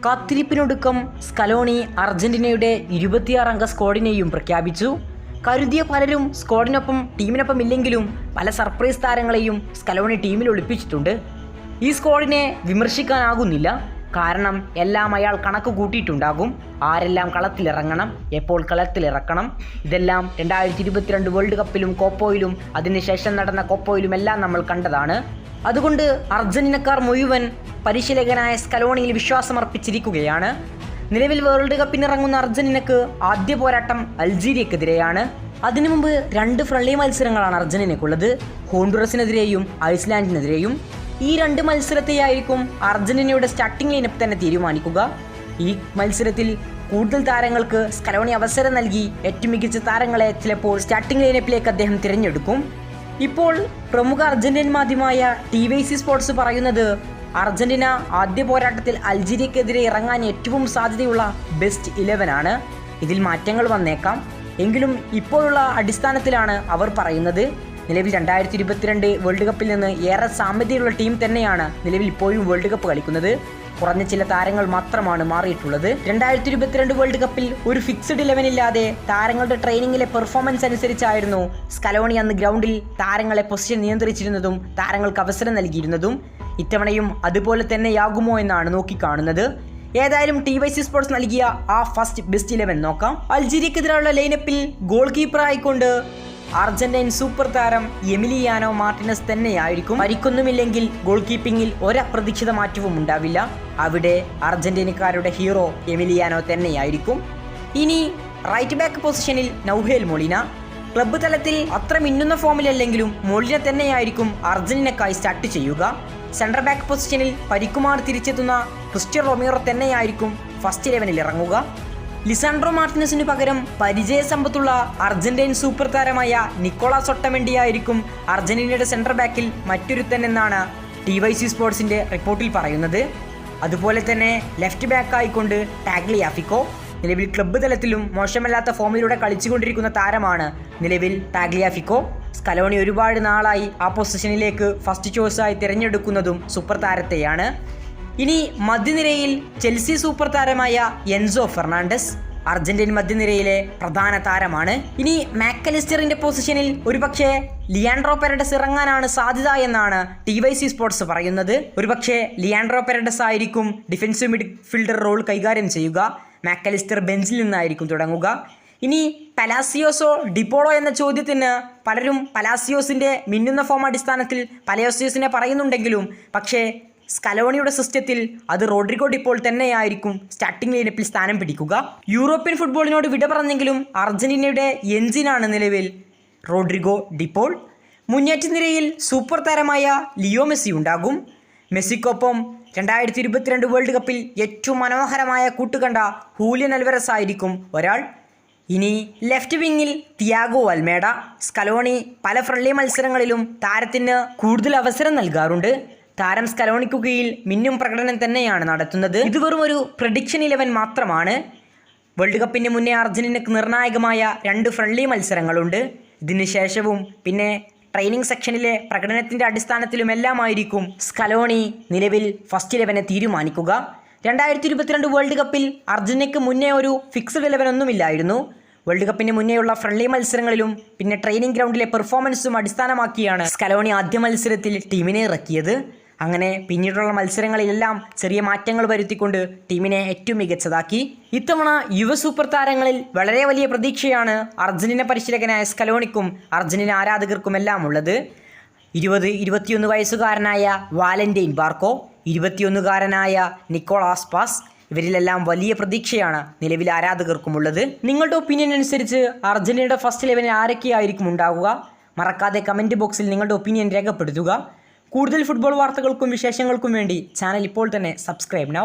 കാത്തിരിപ്പിനൊടുക്കം Scaloni അർജന്റീനയുടെ 26 അംഗ സ്ക്വാഡിനെയും പ്രഖ്യാപിച്ചു. കരുതിയ പലരും സ്ക്വാഡിനൊപ്പം ടീമിനൊപ്പം ഇല്ലെങ്കിലും പല സർപ്രൈസ് താരങ്ങളെയും സ്കലോണി ടീമിൽ ഒളിപ്പിച്ചിട്ടുണ്ട്. ഈ സ്ക്വാഡിനെ വിമർശിക്കാനാകുന്നില്ല. കാരണം എല്ലാം അയാൾ കണക്ക് കൂട്ടിയിട്ടുണ്ടാകും. ആരെല്ലാം കളത്തിലിറങ്ങണം, എപ്പോൾ കളത്തിലിറക്കണം, ഇതെല്ലാം 2022 വേൾഡ് കപ്പിലും കോപ്പോയിലും അതിനുശേഷം നടന്ന കോപ്പോയിലും എല്ലാം നമ്മൾ കണ്ടതാണ്. അതുകൊണ്ട് അർജന്റീനക്കാർ മുഴുവൻ പരിശീലകനായ സ്കലോണിയിൽ വിശ്വാസമർപ്പിച്ചിരിക്കുകയാണ്. നിലവിൽ വേൾഡ് കപ്പിനിറങ്ങുന്ന അർജന്റീനക്ക് ആദ്യ പോരാട്ടം അൾജീരിയക്കെതിരെയാണ്. അതിനു മുമ്പ് 2 ഫ്രണ്ട്ലി മത്സരങ്ങളാണ് അർജന്റീനക്കുള്ളത്, ഹോണ്ടുറസിനെതിരെയും ഐസ്ലാൻഡിനെതിരെയും. ഈ 2 മത്സരത്തെയായിരിക്കും അർജന്റീനയുടെ സ്റ്റാർട്ടിംഗ് ലൈനപ്പ് തന്നെ തീരുമാനിക്കുക. ഈ മത്സരത്തിൽ കൂടുതൽ താരങ്ങൾക്ക് സ്കലോണി അവസരം നൽകി ഏറ്റവും മികച്ച താരങ്ങളെ ചിലപ്പോൾ സ്റ്റാർട്ടിംഗ് ലൈനപ്പിലേക്ക് അദ്ദേഹം തിരഞ്ഞെടുക്കും. ഇപ്പോൾ പ്രമുഖ അർജന്റീൻ മാധ്യമമായ TVC സ്പോർട്സ് പറയുന്നത് അർജന്റീന ആദ്യ പോരാട്ടത്തിൽ അൾജീരിയക്കെതിരെ ഇറങ്ങാൻ ഏറ്റവും സാധ്യതയുള്ള ബെസ്റ്റ് 11 ആണ്. ഇതിൽ മാറ്റങ്ങൾ വന്നേക്കാം. എങ്കിലും ഇപ്പോഴുള്ള അടിസ്ഥാനത്തിലാണ് അവർ പറയുന്നത്. നിലവിൽ 2022 വേൾഡ് കപ്പിൽ നിന്ന് ഏറെ സാമ്യതയുള്ള ടീം തന്നെയാണ് നിലവിൽ ഇപ്പോഴും വേൾഡ് കപ്പ് കളിക്കുന്നത്. കുറഞ്ഞ ചില താരങ്ങൾ മാത്രമാണ് മാറിയിട്ടുള്ളത്. 2022 വേൾഡ് കപ്പിൽ ഒരു ഫിക്സഡ് 11 ഇല്ലാതെ താരങ്ങളുടെ ട്രെയിനിങ്ങിലെ പെർഫോമൻസ് അനുസരിച്ചായിരുന്നു സ്കലോണി അന്ന് ഗ്രൗണ്ടിൽ താരങ്ങളെ പൊസിഷൻ നിയന്ത്രിച്ചിരുന്നതും താരങ്ങൾക്ക് അവസരം നൽകിയിരുന്നതും. ഇത്തവണയും അതുപോലെ തന്നെയാകുമോ എന്നാണ് നോക്കിക്കാണുന്നത്. ഏതായാലും TVC സ്പോർട്സ് നൽകിയ ആ ഫസ്റ്റ് ബെസ്റ്റ് 11 നോക്കാം. അൾജീരിയക്കെതിരെയുള്ള ലൈനപ്പിൽ ഗോൾ കീപ്പറായിക്കൊണ്ട് അർജന്റൈൻ സൂപ്പർ താരം എമിലിയാനോ മാർട്ടിനസ് തന്നെയായിരിക്കും. പരിക്കൊന്നുമില്ലെങ്കിൽ ഗോൾ കീപ്പിംഗിൽ ഒരപ്രതീക്ഷിത മാറ്റവും ഉണ്ടാവില്ല. അവിടെ അർജന്റീനക്കാരുടെ ഹീറോ എമിലിയാനോ തന്നെയായിരിക്കും. ഇനി റൈറ്റ് ബാക്ക് പൊസിഷനിൽ നൗഹേൽ മൊളിന. ക്ലബ്ബ് തലത്തിൽ അത്ര മിന്നുന്ന ഫോമിലല്ലെങ്കിലും മൊളിന തന്നെയായിരിക്കും അർജന്റീനക്കായി സ്റ്റാർട്ട് ചെയ്യുക. സെൻട്രൽ ബാക്ക് പൊസിഷനിൽ പരിക്കുമാർ തിരിച്ചെത്തുന്ന ക്രിസ്റ്റ്യൻ റൊമേറോ തന്നെയായിരിക്കും ഫസ്റ്റ് 11 ഇറങ്ങുക. ലിസാൻഡ്രോ മാർട്ടിനസിന് പകരം പരിചയസമ്പത്തുള്ള അർജന്റൈൻ സൂപ്പർ താരമായ നിക്കോളാസ് ഒട്ടമെൻഡിയായിരിക്കും അർജന്റീനയുടെ സെൻട്രൽ ബാക്കിൽ മറ്റൊരുത്തൻ എന്നാണ് TVC സ്പോർട്സിന്റെ റിപ്പോർട്ടിൽ പറയുന്നത്. അതുപോലെ തന്നെ ലെഫ്റ്റ് ബാക്ക് ആയിക്കൊണ്ട് ടാഗ്ലിയാഫിക്കോ. നിലവിൽ ക്ലബ്ബ് തലത്തിലും മോശമല്ലാത്ത ഫോമിലൂടെ കളിച്ചുകൊണ്ടിരിക്കുന്ന താരമാണ് നിലവിൽ ടാഗ്ലിയാഫിക്കോ. സ്കലോണി ഒരുപാട് നാളായി ആ പൊസിഷനിലേക്ക് ഫസ്റ്റ് ചോയ്സായി തിരഞ്ഞെടുക്കുന്നതും സൂപ്പർ താരത്തെയാണ്. ഇനി മധ്യനിരയിൽ ചെൽസി സൂപ്പർ താരമായ എൻസോ ഫെർണാണ്ടസ് അർജന്റീൻ മധ്യനിരയിലെ പ്രധാന താരമാണ്. ഇനി മാക്കലിസ്റ്ററിന്റെ പൊസിഷനിൽ ഒരുപക്ഷെ ലിയാൻഡ്രോ പെരഡസ് ഇറങ്ങാനാണ് സാധ്യത എന്നാണ് TVC സ്പോർട്സ് പറയുന്നത്. ഒരുപക്ഷെ ലിയാൻഡ്രോ പെരഡസ് ആയിരിക്കും ഡിഫൻസീവ് മിഡ്ഫീൽഡർ റോൾ കൈകാര്യം ചെയ്യുക. മാക്കലിസ്റ്റർ ബെഞ്ചിൽ നിന്നായിരിക്കും തുടങ്ങുക. ഇനി പലാസിയോസോ ഡിപ്പോളോ എന്ന ചോദ്യത്തിന് പലരും പലാസിയോസിന്റെ മിന്നുന്ന ഫോം അടിസ്ഥാനത്തിൽ പലാസിയോസിനെ പറയുന്നുണ്ടെങ്കിലും പക്ഷേ സ്കലോണിയുടെ സിസ്റ്റത്തിൽ അത് റോഡ്രിഗോ ഡിപ്പോൾ തന്നെയായിരിക്കും സ്റ്റാർട്ടിംഗ് ലൈനപ്പിൽ സ്ഥാനം പിടിക്കുക. യൂറോപ്യൻ ഫുട്ബോളിനോട് വിട പറഞ്ഞെങ്കിലും അർജന്റീനയുടെ എഞ്ചിനാണ് നിലവിൽ റോഡ്രിഗോ ഡിപ്പോൾ. മുന്നേറ്റ നിരയിൽ സൂപ്പർ താരമായ ലിയോ മെസ്സി ഉണ്ടാകും. മെസ്സിക്കൊപ്പം 2022 വേൾഡ് കപ്പിൽ ഏറ്റവും മനോഹരമായ കൂട്ടുകണ്ട ഹൂലിയൻ അൽവരസ് ആയിരിക്കും ഒരാൾ. ഇനി ലെഫ്റ്റ് വിങ്ങിൽ തിയാഗോ അൽമേഡ. സ്കലോണി പല ഫ്രണ്ട്ലി മത്സരങ്ങളിലും താരത്തിന് കൂടുതൽ അവസരം നൽകാറുണ്ട്. താരം സ്കലോണിക്കു കീഴിൽ മിന്നും പ്രകടനം തന്നെയാണ് നടത്തുന്നത്. ഇത് വെറും ഒരു പ്രഡിക്ഷൻ 11 മാത്രമാണ്. വേൾഡ് കപ്പിന് മുന്നേ അർജന്റീനക്ക് നിർണായകമായ 2 ഫ്രണ്ട്ലി മത്സരങ്ങളുണ്ട്. ഇതിന് ശേഷവും പിന്നെ ട്രെയിനിങ് സെക്ഷനിലെ പ്രകടനത്തിൻ്റെ അടിസ്ഥാനത്തിലുമെല്ലാമായിരിക്കും സ്കലോണി നിലവിൽ ഫസ്റ്റ് 11 തീരുമാനിക്കുക. 2022 വേൾഡ് കപ്പിൽ അർജന്റീനയ്ക്ക് മുന്നേ ഒരു ഫിക്സഡ് 11 ഒന്നുമില്ലായിരുന്നു. വേൾഡ് കപ്പിന് മുന്നേയുള്ള ഫ്രണ്ട്ലി മത്സരങ്ങളിലും പിന്നെ ട്രെയിനിങ് ഗ്രൗണ്ടിലെ പെർഫോമൻസും അടിസ്ഥാനമാക്കിയാണ് സ്കലോണി ആദ്യ മത്സരത്തിൽ ടീമിനെ ഇറക്കിയത്. അങ്ങനെ പിന്നീടുള്ള മത്സരങ്ങളിലെല്ലാം ചെറിയ മാറ്റങ്ങൾ വരുത്തിക്കൊണ്ട് ടീമിനെ ഏറ്റവും മികച്ചതാക്കി. ഇത്തവണ യുവ സൂപ്പർ താരങ്ങളിൽ വളരെ വലിയ പ്രതീക്ഷയാണ് അർജന്റീന പരിശീലകനായ സ്കലോണിക്കും അർജന്റീന ആരാധകർക്കുമെല്ലാം ഉള്ളത്. 21 വയസ്സുകാരനായ വാലന്റൈൻ ബാർക്കോ, 21കാരനായ നിക്കോളാസ് പാസ്, ഇവരിലെല്ലാം വലിയ പ്രതീക്ഷയാണ് നിലവിൽ ആരാധകർക്കുമുള്ളത്. നിങ്ങളുടെ ഒപ്പീനിയൻ അനുസരിച്ച് അർജന്റീനയുടെ ഫസ്റ്റ് 11 ആരൊക്കെയായിരിക്കും ഉണ്ടാവുക? മറക്കാതെ കമൻറ്റ് ബോക്സിൽ നിങ്ങളുടെ ഒപ്പീനിയൻ രേഖപ്പെടുത്തുക. കൂടുതൽ ഫുട്ബോൾ വാർത്തകൾക്കും വിശേഷങ്ങൾക്കും വേണ്ടി ചാനൽ ഇപ്പോൾ തന്നെ സബ്സ്ക്രൈബ് നൗ.